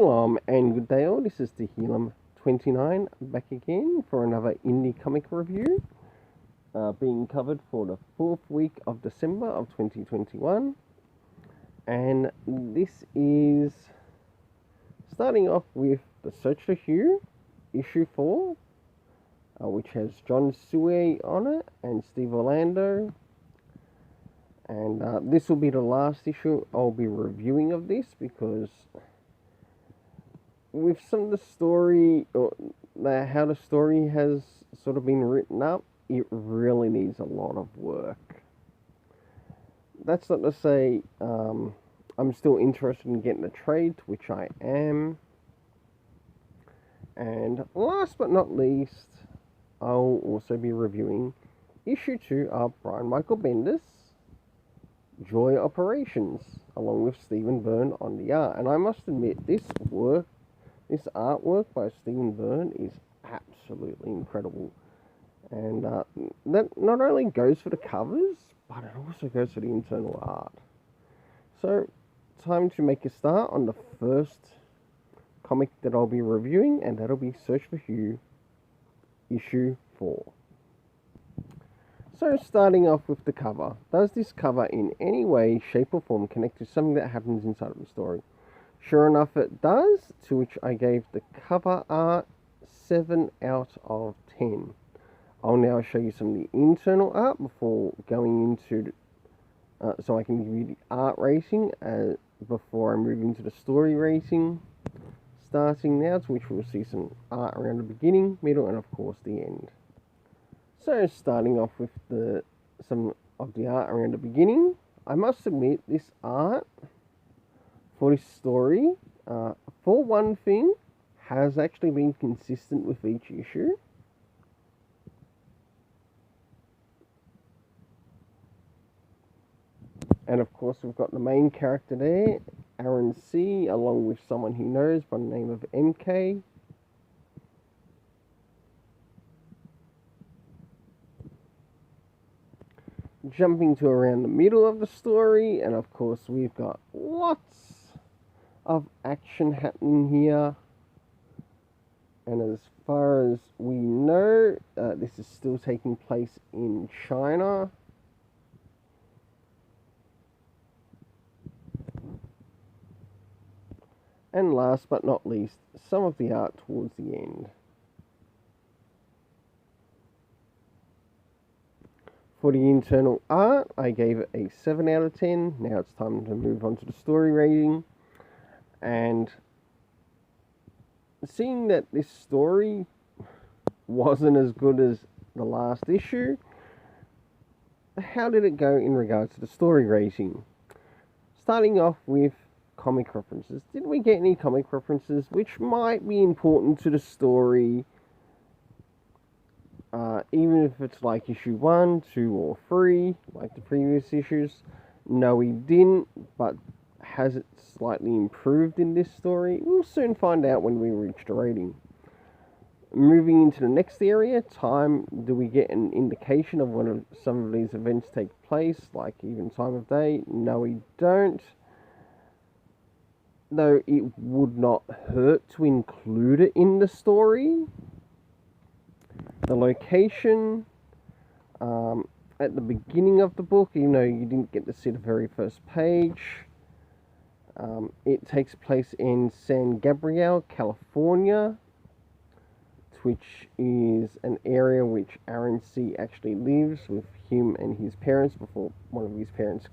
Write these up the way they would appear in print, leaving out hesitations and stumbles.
Shalom and good day all, this is Tehillim29 back again for another indie comic review being covered for the 4th week of December of 2021, and this is starting off with The Search for Hugh, issue 4, which has John Suey on it and Steve Orlando. And this will be the last issue I'll be reviewing of this, because with some of the story, or how the story has sort of been written up, it really needs a lot of work. That's not to say I'm still interested in getting the trade, which I am. And last but not least, I'll also be reviewing issue 2 of Brian Michael Bendis' Joy Operations, along with Stephen Byrne on the art. And I must admit, this artwork by Stephen Byrne is absolutely incredible. And that not only goes for the covers, but it also goes for the internal art. So, time to make a start on the first comic that I'll be reviewing, and that'll be Search for Hugh, issue 4. So, starting off with the cover. Does this cover in any way, shape or form connect to something that happens inside of the story? Sure enough it does, to which I gave the cover art 7 out of 10. I'll now show you some of the internal art before going into, so I can give you the art rating before I move into the story rating. Starting now, to which we'll see some art around the beginning, middle and of course the end. So starting off with some of the art around the beginning, I must admit this art for this story, for one thing, has actually been consistent with each issue. And of course we've got the main character there, Aaron C, along with someone he knows by the name of MK. Jumping to around the middle of the story, and of course we've got lots of action happening here. And as far as we know, this is still taking place in China. And last but not least, some of the art towards the end. For the internal art, I gave it a 7 out of 10. Now it's time to move on to the story rating. And seeing that this story wasn't as good as the last issue, how did it go in regards to the story rating? Starting off with comic references. Did we get any comic references which might be important to the story? Even if it's like issue 1, 2, or 3, like the previous issues. No, we didn't, but has it slightly improved in this story? We'll soon find out when we reach the rating. Moving into the next area, time. Do we get an indication of when some of these events take place, like even time of day? No, we don't. Though it would not hurt to include it in the story. The location, at the beginning of the book, even though you didn't get to see the very first page, it takes place in San Gabriel, California, which is an area which Aaron C. actually lives with him and his parents before one of his parents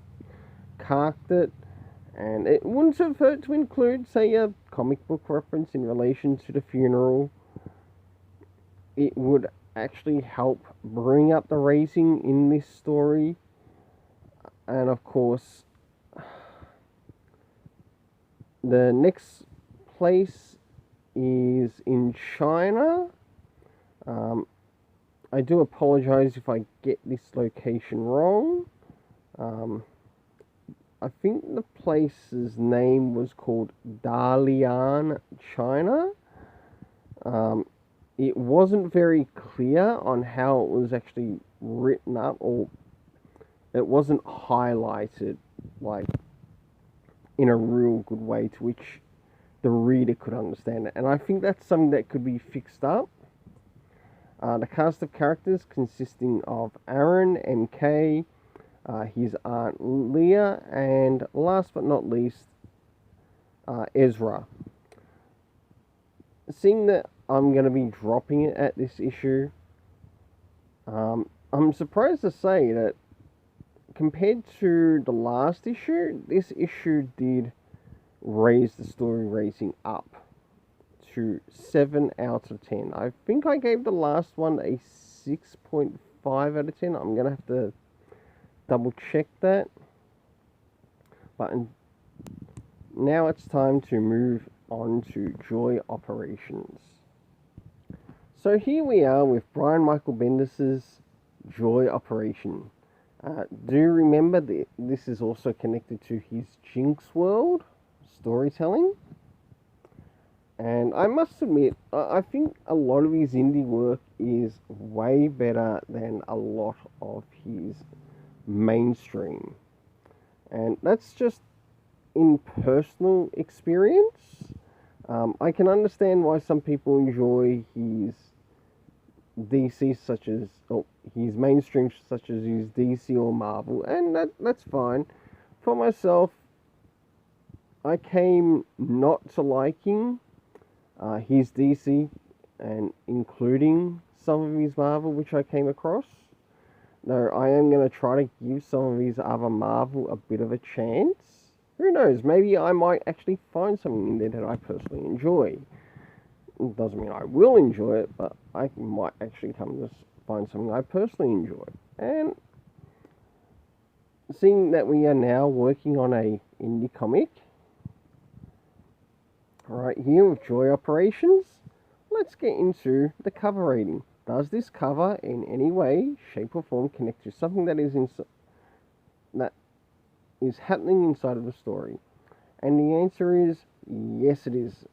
carked it. And it wouldn't have hurt to include, say, a comic book reference in relation to the funeral. It would actually help bring up the rating in this story. And of course, the next place is in China. I do apologize if I get this location wrong. I think the place's name was called Dalian, China. It wasn't very clear on how it was actually written up, or it wasn't highlighted like in a real good way, to which the reader could understand it. And I think that's something that could be fixed up. The cast of characters consisting of Aaron, MK, his aunt Leah, and last but not least, Ezra. Seeing that I'm going to be dropping it at this issue, I'm surprised to say that compared to the last issue, this issue did raise the story rating up to 7 out of 10. I think I gave the last one a 6.5 out of 10. I'm going to have to double check that. But now it's time to move on to Joy Operations. So here we are with Brian Michael Bendis' Joy Operation. Do remember that this is also connected to his Jinx World storytelling. And I must admit, I think a lot of his indie work is way better than a lot of his mainstream. And that's just in personal experience. I can understand why some people enjoy his DC such as, his mainstream such as his DC or Marvel, and that's fine. For myself, I came not to liking his DC, and including some of his Marvel, which I came across. No, I am going to try to give some of his other Marvel a bit of a chance. Who knows, maybe I might actually find something in there that I personally enjoy. It doesn't mean I will enjoy it, but I might actually come to find something I personally enjoy. And seeing that we are now working on a indie comic, right here with Joy Operations, let's get into the cover rating. Does this cover in any way, shape or form connect to something that is happening inside of the story? And the answer is yes, it is.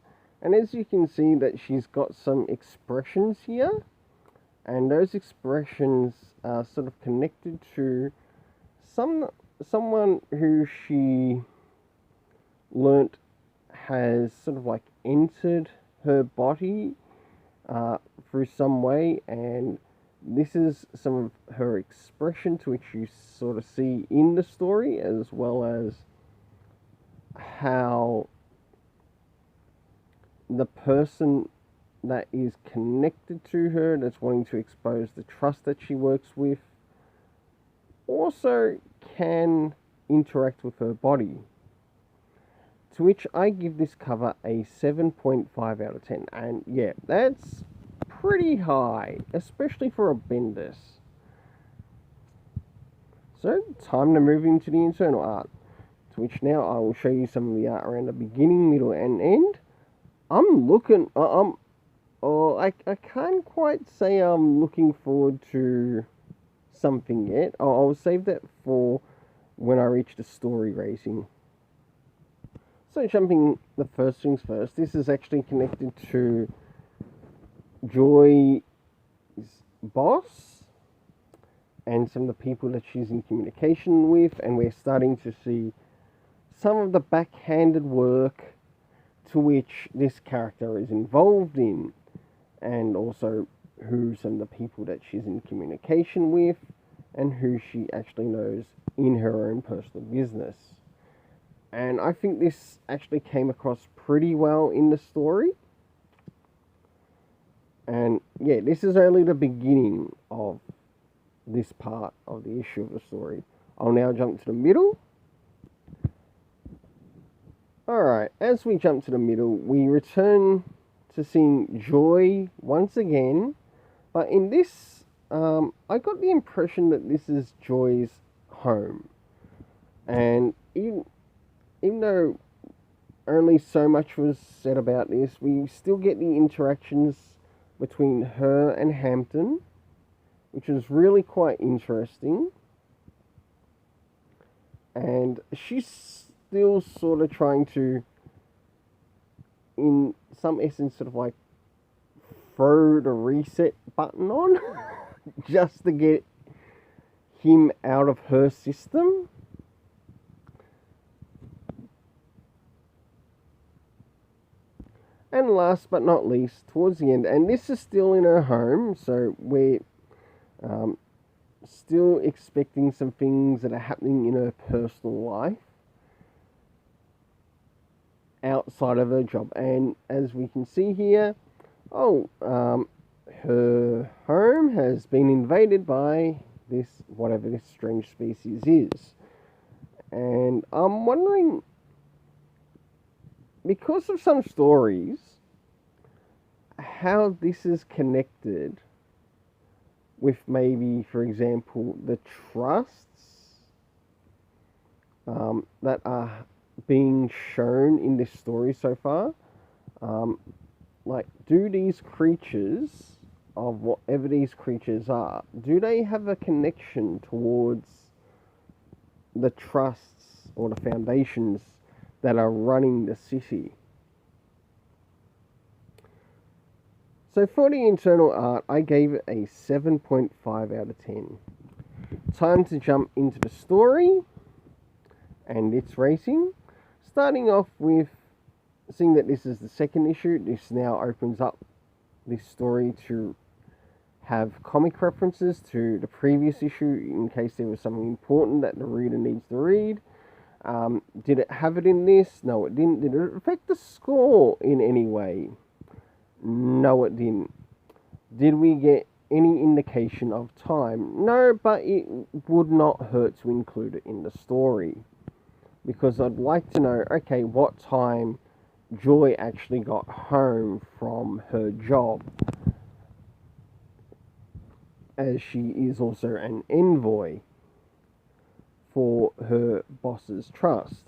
And as you can see that she's got some expressions here, and those expressions are sort of connected to someone who she learnt has sort of like entered her body through some way, and this is some of her expression to which you sort of see in the story, as well as how the person that is connected to her, that's wanting to expose the trust that she works with, also can interact with her body. To which I give this cover a 7.5 out of 10. And yeah, that's pretty high, especially for a Bendis. So, time to move into the internal art. To which now I will show you some of the art around the beginning, middle and end. I can't quite say I'm looking forward to something yet. I'll save that for when I reach the story rating. So jumping the first things first, this is actually connected to Joy's boss and some of the people that she's in communication with, and we're starting to see some of the backhanded work to which this character is involved in, and also who some of the people that she's in communication with and who she actually knows in her own personal business. And I think this actually came across pretty well in the story. And yeah, this is only the beginning of this part of the issue of the story. I'll now jump to the middle. Alright, as we jump to the middle, we return to seeing Joy once again. But in this, I got the impression that this is Joy's home. And even though only so much was said about this, we still get the interactions between her and Hampton, which is really quite interesting. And she's still sort of trying to, in some essence, sort of like throw the reset button on just to get him out of her system. And last but not least, towards the end, and this is still in her home, so we're still expecting some things that are happening in her personal life outside of her job. And as we can see here, her home has been invaded by this, whatever this strange species is. And I'm wondering, because of some stories, how this is connected with maybe, for example, the trusts that are being shown in this story so far. Like, do these creatures, of whatever these creatures are, do they have a connection towards the trusts or the foundations that are running the city? So for the internal art, I gave it a 7.5 out of 10. Time to jump into the story and its racing. Starting off with, seeing that this is the second issue, this now opens up this story to have comic references to the previous issue in case there was something important that the reader needs to read. Did it have it in this? No, it didn't. Did it affect the score in any way? No, it didn't. Did we get any indication of time? No, but it would not hurt to include it in the story, because I'd like to know, okay, what time Joy actually got home from her job, as she is also an envoy for her boss's trust.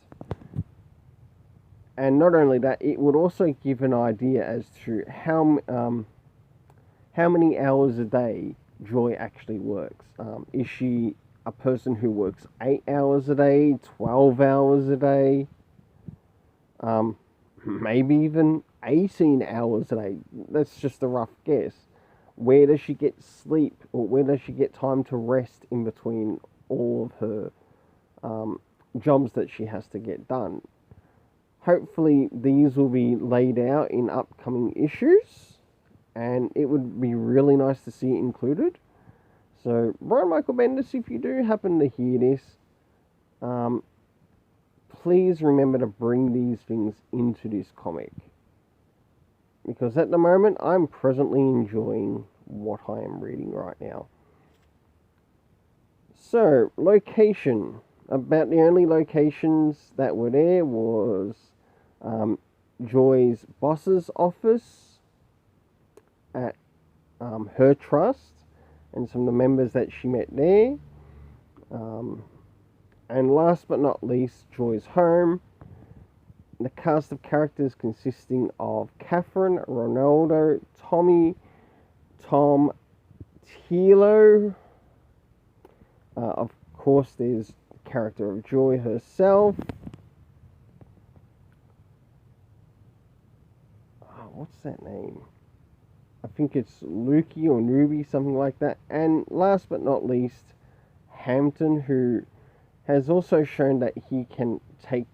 And not only that, it would also give an idea as to how many hours a day Joy actually works. Is she a person who works 8 hours a day, 12 hours a day, maybe even 18 hours a day? That's just a rough guess. Where does she get sleep, or where does she get time to rest in between all of her jobs that she has to get done? Hopefully these will be laid out in upcoming issues, and it would be really nice to see it included. So, Brian Michael Bendis, if you do happen to hear this, please remember to bring these things into this comic, because at the moment I'm presently enjoying what I am reading right now. So, location. About the only locations that were there was Joy's boss's office at her trust, and some of the members that she met there. And last but not least, Joy's home. The cast of characters consisting of Catherine, Ronaldo, Tommy, Tom, Tilo. Of course, there's the character of Joy herself. What's that name? I think it's Lukey or Newbie, something like that. And last but not least, Hampton, who has also shown that he can take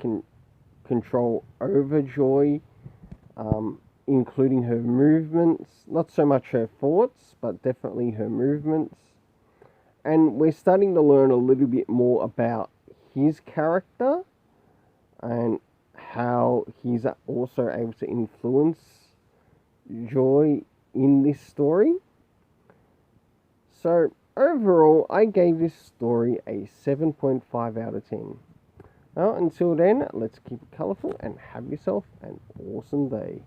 control over Joy, including her movements. Not so much her thoughts, but definitely her movements. And we're starting to learn a little bit more about his character and how he's also able to influence Joy in this story. So overall, I gave this story a 7.5 out of 10. Well, until then, let's keep it colourful and have yourself an awesome day.